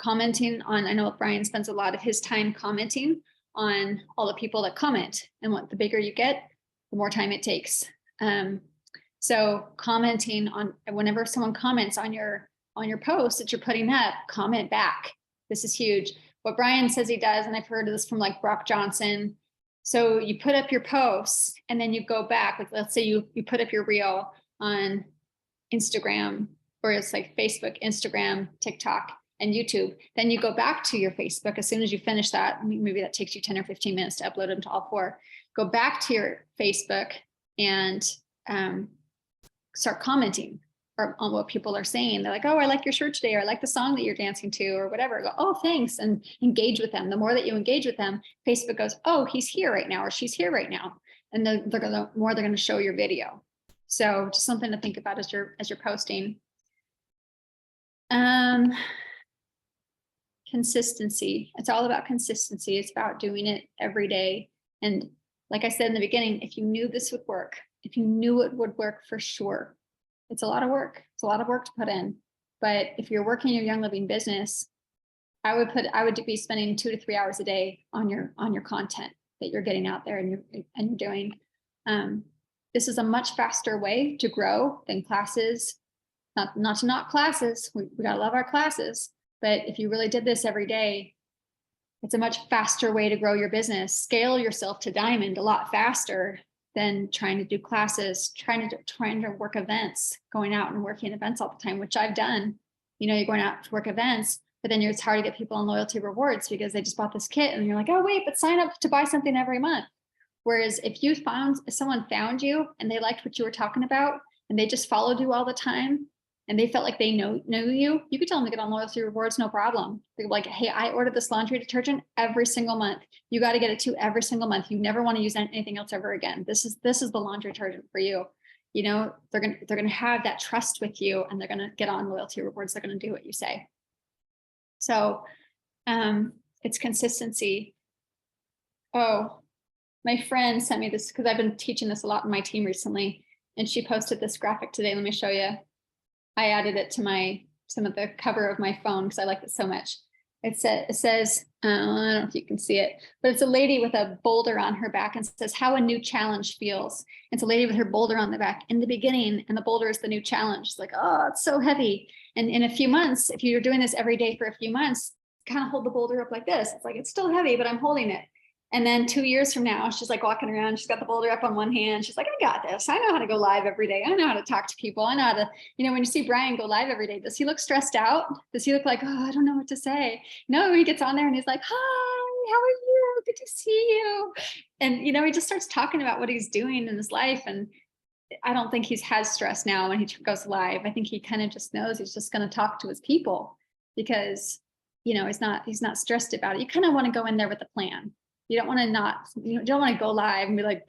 S2: on, I know Brian spends a lot of his time commenting on all the people that comment, and what the bigger you get, the more time it takes. So commenting on, whenever someone comments on your post that you're putting up, comment back. This is huge. What Brian says he does, and I've heard of this from like Brock Johnson. So you put up your posts and then you go back, like let's say you put up your reel on Instagram, or it's like Facebook, Instagram, TikTok, and YouTube. Then you go back to your Facebook as soon as you finish that. I mean, maybe that takes you 10 or 15 minutes to upload them to all 4. Go back to your Facebook and start commenting on what people are saying. They're like, oh, I like your shirt today, or I like the song that you're dancing to, or whatever. Go, oh, thanks, and engage with them. The more that you engage with them, Facebook goes, oh, he's here right now, or she's here right now. And then the more they're going to show your video. So just something to think about as you're posting. Consistency. It's all about consistency. It's about doing it every day. And like I said in the beginning, if you knew this would work, if you knew it would work for sure, it's a lot of work. It's a lot of work to put in. But if you're working your Young Living business, I would be spending 2 to 3 hours a day on your content that you're getting out there and you're doing. This is a much faster way to grow than classes. Not to knock classes. We gotta love our classes. But if you really did this every day, it's a much faster way to grow your business. Scale yourself to diamond a lot faster than trying to do classes, trying to work events, going out and working events all the time, which I've done. You're going out to work events, but then it's hard to get people on loyalty rewards because they just bought this kit and you're like, oh wait, but sign up to buy something every month. Whereas if someone found you and they liked what you were talking about and they just followed you all the time and they felt like they knew you, you could tell them to get on loyalty rewards, no problem. They're like, hey, I ordered this laundry detergent every single month. You got to get it too every single month. You never want to use anything else ever again. This is the laundry detergent for you. They're gonna have that trust with you, and they're gonna get on loyalty rewards. They're gonna do what you say. So it's consistency. Oh, my friend sent me this because I've been teaching this a lot in my team recently, and she posted this graphic today. Let me show you. I added it to some of the cover of my phone because I like it so much. It says, I don't know if you can see it, but it's a lady with a boulder on her back and says how a new challenge feels. It's a lady with her boulder on the back in the beginning, and the boulder is the new challenge. It's like, oh, it's so heavy. And in a few months, if you're doing this every day for a few months, kind of hold the boulder up like this. It's like, it's still heavy, but I'm holding it. And then 2 years from now, she's like walking around, she's got the boulder up on one hand. She's like, I got this. I know how to go live every day. I know how to talk to people. I know how to, when you see Brian go live every day, does he look stressed out? Does he look like, oh, I don't know what to say? No, he gets on there and he's like, hi, how are you? Good to see you. And, he just starts talking about what he's doing in his life. And I don't think he has stress now when he goes live. I think he kind of just knows he's just going to talk to his people because, he's not stressed about it. You kind of want to go in there with a plan. You don't want to go live and be like,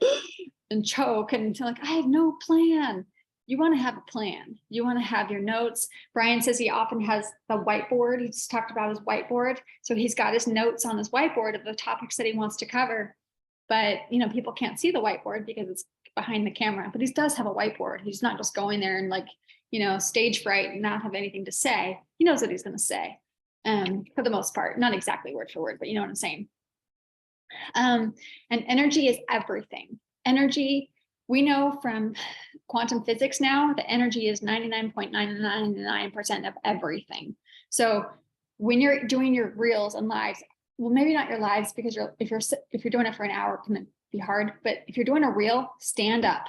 S2: and choke and feel like, I have no plan. You want to have a plan. You want to have your notes. Brian says he often has the whiteboard. He just talked about his whiteboard. So he's got his notes on his whiteboard of the topics that he wants to cover. But, you know, people can't see the whiteboard because it's behind the camera, but he does have a whiteboard. He's not just going there and like, you know, stage fright and not have anything to say. He knows what he's going to say. For the most part, not exactly word for word, but you know what I'm saying. And energy is everything. Energy, we know from quantum physics now that energy is 99.999% of everything. So when you're doing your reels and lives, well, maybe not your lives, because if you're doing it for an hour, it can be hard. But if you're doing a reel, stand up.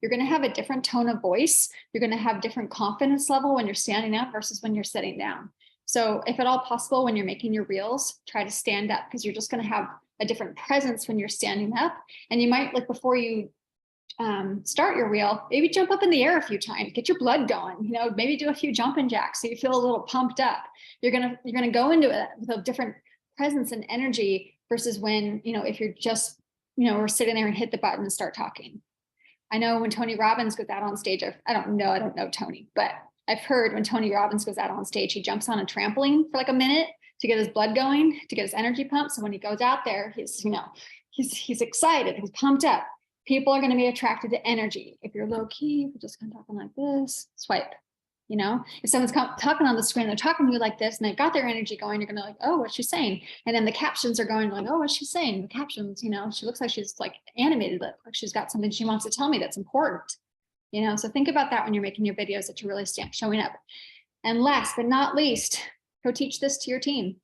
S2: You're going to have a different tone of voice. You're going to have different confidence level when you're standing up versus when you're sitting down. So if at all possible, when you're making your reels, try to stand up, because you're just going to have a different presence when you're standing up. And you might, like, before you start your reel, maybe jump up in the air a few times, get your blood going, you know, maybe do a few jumping jacks so you feel a little pumped up. You're going to go into it with a different presence and energy versus when, you know, if you're just, you know, we're sitting there and hit the button and start talking. I know when Tony Robbins goes out on stage, I don't know Tony, but I've heard when Tony Robbins goes out on stage, he jumps on a trampoline for like a minute to get his blood going, to get his energy pumped. So when he goes out there, he's, you know, he's excited, he's pumped up. People are going to be attracted to energy. If you're low key, if you're just kind of talking like this, swipe. You know, if someone's talking on the screen, they're talking to you like this and they've got their energy going, you're going to like, oh, what's she saying? And then the captions are going like, oh, what's she saying? The captions, you know, she looks like she's like animated, like she's got something she wants to tell me that's important. You know, so think about that when you're making your videos, that you're really showing up. And last but not least, go teach this to your team.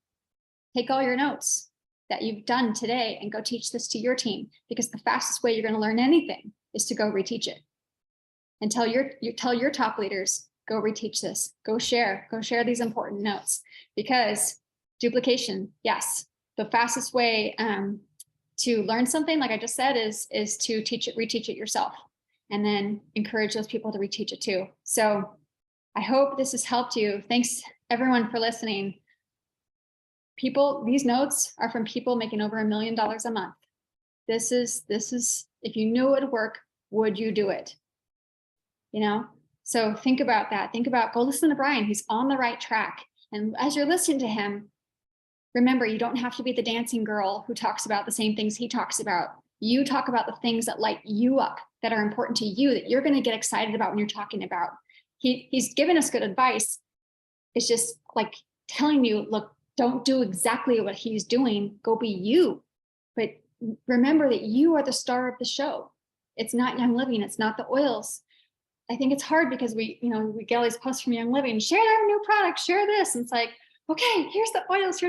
S2: Take all your notes that you've done today and go teach this to your team, because the fastest way you're going to learn anything is to go reteach it. And tell your top leaders, go reteach this, go share these important notes, because duplication, yes, the fastest way to learn something, like I just said, is to reteach it yourself, and then encourage those people to reteach it too. So I hope this has helped you. Thanks everyone for listening. These notes are from people making over $1 million a month. This is, if you knew it would work, would you do it? You know? So think about that. Go listen to Brian. He's on the right track. And as you're listening to him, remember, you don't have to be the dancing girl who talks about the same things he talks about. You talk about the things that light you up, that are important to you, that you're going to get excited about when you're talking about. He's given us good advice. It's just like telling you, look, don't do exactly what he's doing. Go be you. But remember that you are the star of the show. It's not Young Living. It's not the oils. I think it's hard because we get all these posts from Young Living, share their new product, share this. And it's like, okay, here's the oils.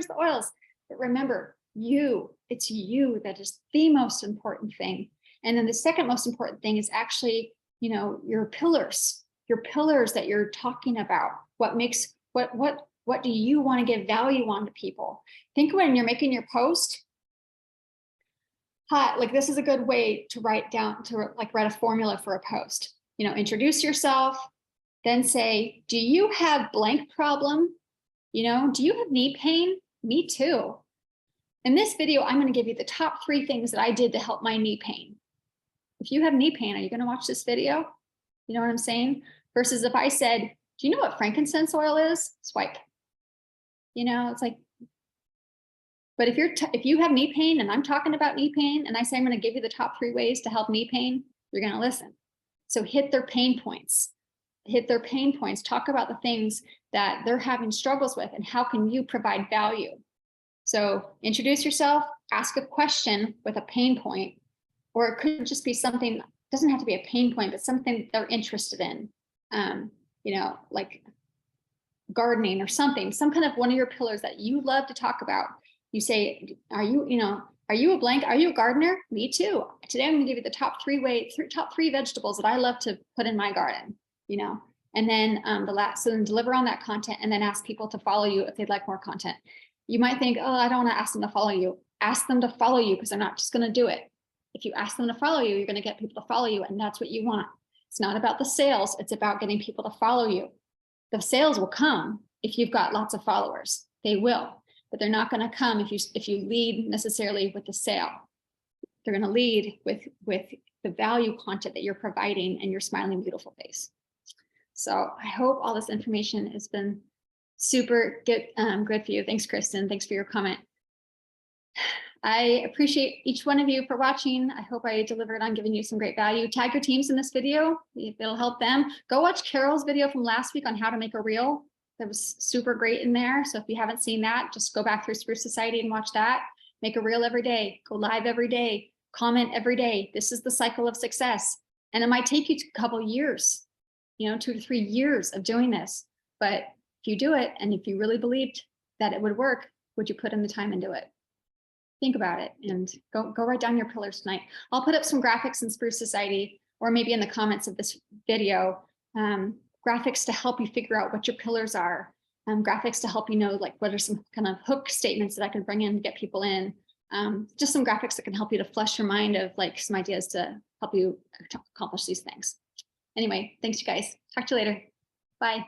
S2: But remember, it's you that is the most important thing. And then the second most important thing is actually, you know, your pillars that you're talking about. What do you want to give value on to people? Think when you're making your post, like this is a good way to write a formula for a post. You know, introduce yourself, then say, do you have blank problem? You know, do you have knee pain? Me too. In this video, I'm going to give you the top 3 things that I did to help my knee pain. If you have knee pain, are you going to watch this video? You know what I'm saying? Versus if I said, do you know what frankincense oil is? Swipe. You know, it's like, but if you have knee pain and I'm talking about knee pain and I say I'm going to give you the top 3 ways to help knee pain, you're going to listen. So hit their pain points. Talk about the things that they're having struggles with and how can you provide value. So introduce yourself, ask a question with a pain point, or it could just be something, doesn't have to be a pain point, but something they're interested in, you know, like gardening or something, some kind of one of your pillars that you love to talk about. You say, are you a gardener? Me too. Today I'm going to give you the top 3 vegetables that I love to put in my garden, you know, and then then deliver on that content and then ask people to follow you if they'd like more content. You might think, oh, I don't want to ask them to follow you. Ask them to follow you because they're not just going to do it. If you ask them to follow you, you're going to get people to follow you, and that's what you want. It's not about the sales. It's about getting people to follow you. The sales will come if you've got lots of followers. They will, but they're not going to come if you lead necessarily with the sale. They're going to lead with the value content that you're providing and your smiling, beautiful face. So I hope all this information has been super good for you. Thanks, Kristen. Thanks for your comment. I appreciate each one of you for watching. I hope I delivered on giving you some great value. Tag your teams in this video. It'll help them. Go watch Carol's video from last week on how to make a reel. That was super great in there. So if you haven't seen that, just go back through Spruce Society and watch that. Make a reel every day. Go live every day. Comment every day. This is the cycle of success. And it might take you a couple years, 2 to 3 years of doing this. But if you do it, and if you really believed that it would work, would you put in the time and do it? Think about it and go write down your pillars tonight. I'll put up some graphics in Spruce Society, or maybe in the comments of this video, graphics to help you figure out what your pillars are, graphics to help you know, like, what are some kind of hook statements that I can bring in to get people in, just some graphics that can help you to flush your mind of like some ideas to help you accomplish these things. Anyway, thanks you guys. Talk to you later. Bye.